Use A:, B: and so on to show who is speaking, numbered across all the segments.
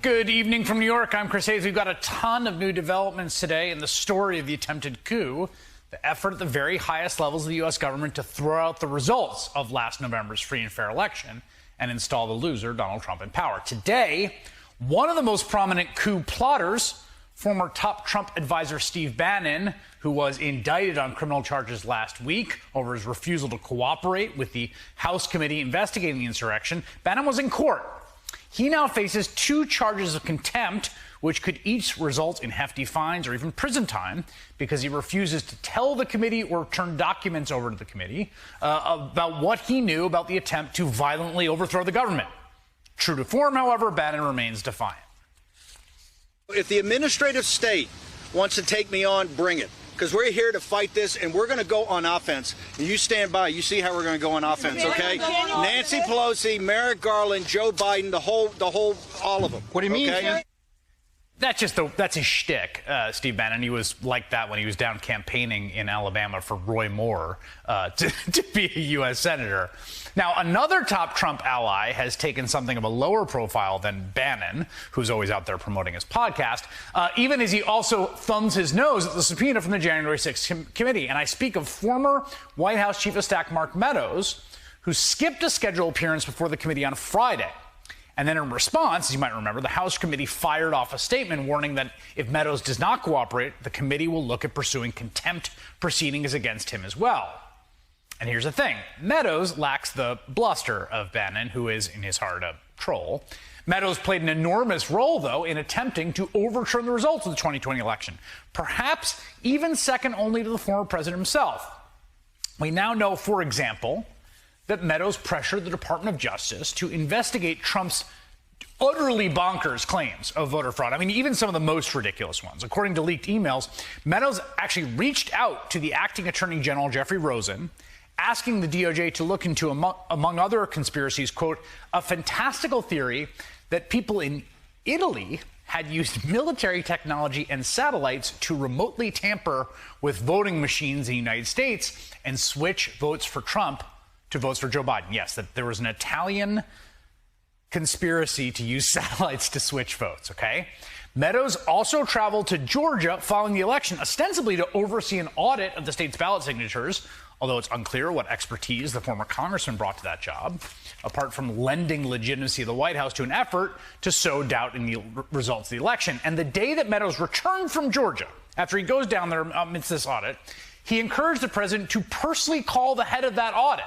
A: Good evening from New York. I'm Chris Hayes. We've got a ton of new developments today in the story of the attempted coup, the effort at the very highest levels of the U.S. government to throw out the results of last November's free and fair election and install the loser, Donald Trump, in power. Today, one of the most prominent coup plotters, former top Trump advisor Steve Bannon, who was indicted on criminal charges last week over his refusal to cooperate with the House committee investigating the insurrection, Bannon was in court. He now faces 2 charges of contempt, which could each result in hefty fines or even prison time, because he refuses to tell the committee or turn documents over to the committee about what he knew about the attempt to violently overthrow the government. True to form, however, Bannon remains defiant.
B: If the administrative state wants to take me on, bring it. Because we're here to fight this, and we're going to go on offense. And you stand by. You see how we're going to go on offense, okay? Nancy Pelosi, Merrick Garland, Joe Biden, all of them.
C: What do you mean?
B: Okay?
A: That's his shtick, Steve Bannon. He was like that when he was down campaigning in Alabama for Roy Moore to be a U.S. senator. Now, another top Trump ally has taken something of a lower profile than Bannon, who's always out there promoting his podcast, even as he also thumbs his nose at the subpoena from the January 6th committee. And I speak of former White House Chief of Staff Mark Meadows, who skipped a scheduled appearance before the committee on Friday. And then in response, as you might remember, the House committee fired off a statement warning that if Meadows does not cooperate, the committee will look at pursuing contempt proceedings against him as well. And here's the thing. Meadows lacks the bluster of Bannon, who is, in his heart, a troll. Meadows played an enormous role, though, in attempting to overturn the results of the 2020 election, perhaps even second only to the former president himself. We now know, for example, that Meadows pressured the Department of Justice to investigate Trump's utterly bonkers claims of voter fraud. I mean, even some of the most ridiculous ones. According to leaked emails, Meadows actually reached out to the acting Attorney General, Jeffrey Rosen, asking the DOJ to look into, among other conspiracies, quote, a fantastical theory that people in Italy had used military technology and satellites to remotely tamper with voting machines in the United States and switch votes for Trump to votes for Joe Biden. Yes, that there was an Italian conspiracy to use satellites to switch votes, okay? Meadows also traveled to Georgia following the election, ostensibly to oversee an audit of the state's ballot signatures, although it's unclear what expertise the former congressman brought to that job, apart from lending legitimacy of the White House to an effort to sow doubt in the results of the election. And the day that Meadows returned from Georgia, after he goes down there amidst this audit, he encouraged the president to personally call the head of that audit.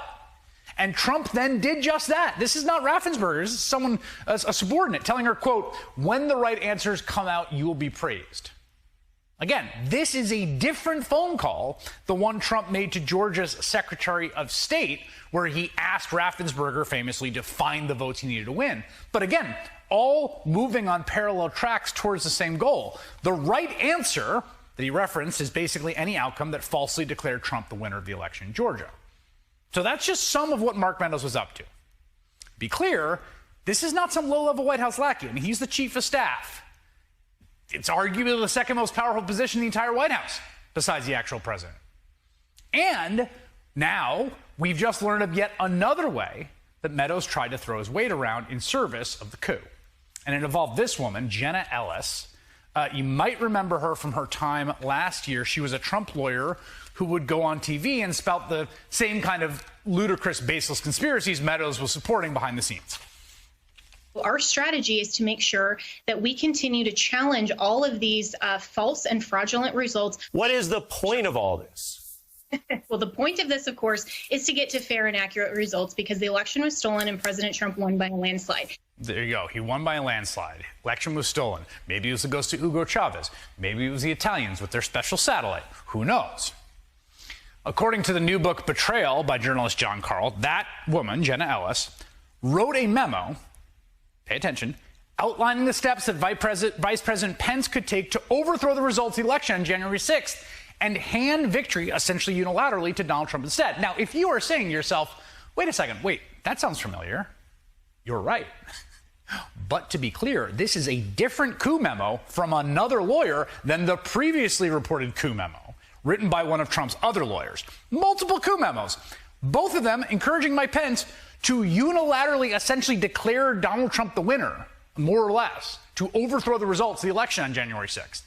A: And Trump then did just that. This is not Raffensperger. This is someone, a subordinate, telling her, quote, when the right answers come out, you will be praised. Again, this is a different phone call, the one Trump made to Georgia's Secretary of State, where he asked Raffensperger famously to find the votes he needed to win. But again, all moving on parallel tracks towards the same goal. The right answer that he referenced is basically any outcome that falsely declared Trump the winner of the election in Georgia. So that's just some of what Mark Meadows was up to. Be clear, this is not some low-level White House lackey. I mean, he's the chief of staff. It's arguably the second most powerful position in the entire White House, besides the actual president. And now we've just learned of yet another way that Meadows tried to throw his weight around in service of the coup. And it involved this woman, Jenna Ellis. You might remember her from her time last year. She was a Trump lawyer who would go on TV and spout the same kind of ludicrous, baseless conspiracies Meadows was supporting behind the scenes.
D: Our strategy is to make sure that we continue to challenge all of these false and fraudulent results.
C: What is the point of all this?
D: Well, the point of this, of course, is to get to fair and accurate results because the election was stolen and President Trump won by a landslide.
A: There you go. He won by a landslide. Election was stolen. Maybe it was the ghost of Hugo Chavez. Maybe it was the Italians with their special satellite. Who knows? According to the new book Betrayal by journalist John Carl, that woman, Jenna Ellis, wrote a memo, pay attention, outlining the steps that Vice President Pence could take to overthrow the results of the election on January 6th and hand victory essentially unilaterally to Donald Trump instead. Now, if you are saying to yourself, wait a second, that sounds familiar, you're right. But to be clear, this is a different coup memo from another lawyer than the previously reported coup memo written by one of Trump's other lawyers. Multiple coup memos, both of them encouraging Mike Pence to unilaterally essentially declare Donald Trump the winner more or less, to overthrow the results of the election on January 6th.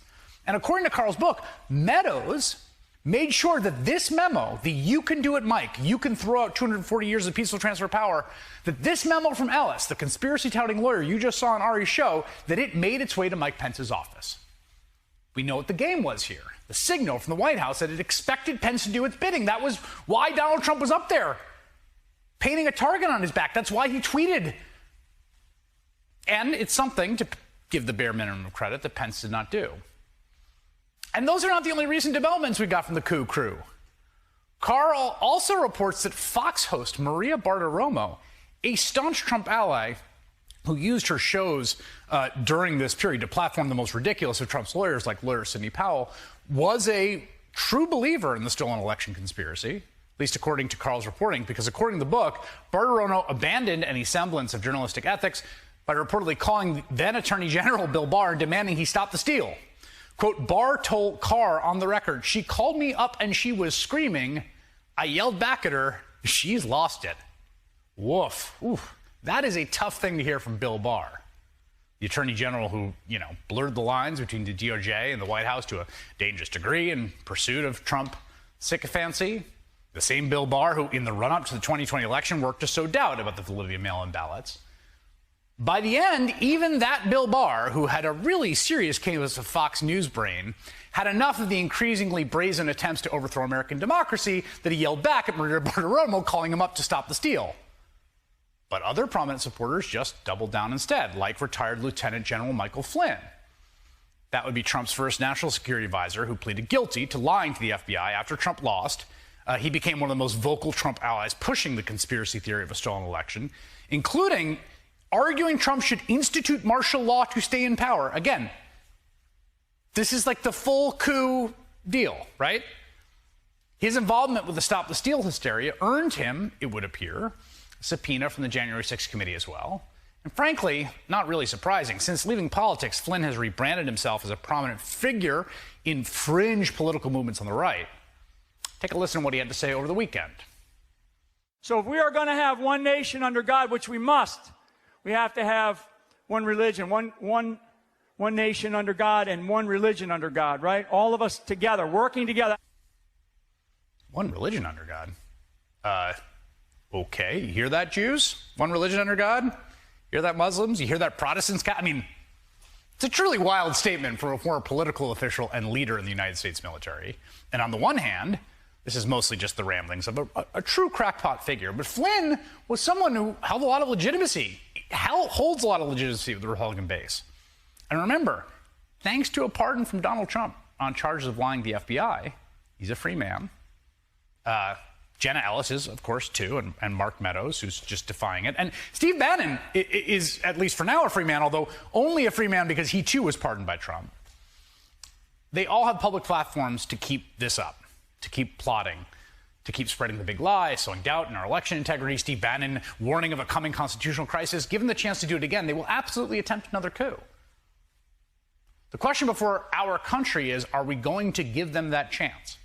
A: And according to Carl's book, Meadows made sure that this memo, the "you can do it, Mike, you can throw out 240 years of peaceful transfer of power," that this memo from Ellis, the conspiracy-touting lawyer you just saw on Ari's show, that it made its way to Mike Pence's office. We know what the game was here. The signal from the White House that it expected Pence to do its bidding. That was why Donald Trump was up there, painting a target on his back. That's why he tweeted. And it's something, to give the bare minimum of credit, that Pence did not do. And those are not the only recent developments we got from the coup crew. Carl also reports that Fox host Maria Bartiromo, a staunch Trump ally who used her shows during this period to platform the most ridiculous of Trump's lawyers, like lawyer Sidney Powell, was a true believer in the stolen election conspiracy, at least according to Carl's reporting, because according to the book, Bartiromo abandoned any semblance of journalistic ethics by reportedly calling then Attorney General Bill Barr and demanding he stop the steal. Quote, Barr told Carr on the record, "She called me up and she was screaming. I yelled back at her. She's lost it." Woof. Oof. That is a tough thing to hear from Bill Barr, the Attorney General who, blurred the lines between the DOJ and the White House to a dangerous degree in pursuit of Trump sycophancy. The same Bill Barr who, in the run-up to the 2020 election, worked to sow doubt about the validity of mail-in ballots. By the end, even that Bill Barr, who had a really serious case of Fox News brain, had enough of the increasingly brazen attempts to overthrow American democracy that he yelled back at Maria Bartiromo, calling him up to stop the steal. But other prominent supporters just doubled down instead, like retired Lieutenant General Michael Flynn. That would be Trump's first national security advisor, who pleaded guilty to lying to the FBI after Trump lost. He became one of the most vocal Trump allies pushing the conspiracy theory of a stolen election, including arguing Trump should institute martial law to stay in power. Again, this is like the full coup deal, right? His involvement with the Stop the Steal hysteria earned him, it would appear, a subpoena from the January 6th committee as well. And frankly, not really surprising. Since leaving politics, Flynn has rebranded himself as a prominent figure in fringe political movements on the right. Take a listen to what he had to say over the weekend.
E: So if we are going to have one nation under God, which we must, we have to have one religion, one nation under God and one religion under God, right? All of us together, working together.
A: One religion under God? Okay, you hear that, Jews? One religion under God? You hear that, Muslims? You hear that, Protestants? I mean, it's a truly wild statement for a former political official and leader in the United States military. And on the one hand, this is mostly just the ramblings of a true crackpot figure. But Flynn was someone who held a lot of legitimacy, holds a lot of legitimacy with the Republican base. And remember, thanks to a pardon from Donald Trump on charges of lying to the FBI, he's a free man. Jenna Ellis is, of course, too, and Mark Meadows, who's just defying it. And Steve Bannon is, at least for now, a free man, although only a free man because he, too, was pardoned by Trump. They all have public platforms to keep this up, to keep plotting, to keep spreading the big lie, sowing doubt in our election integrity. Steve Bannon warning of a coming constitutional crisis. Given the chance to do it again, they will absolutely attempt another coup. The question before our country is, are we going to give them that chance?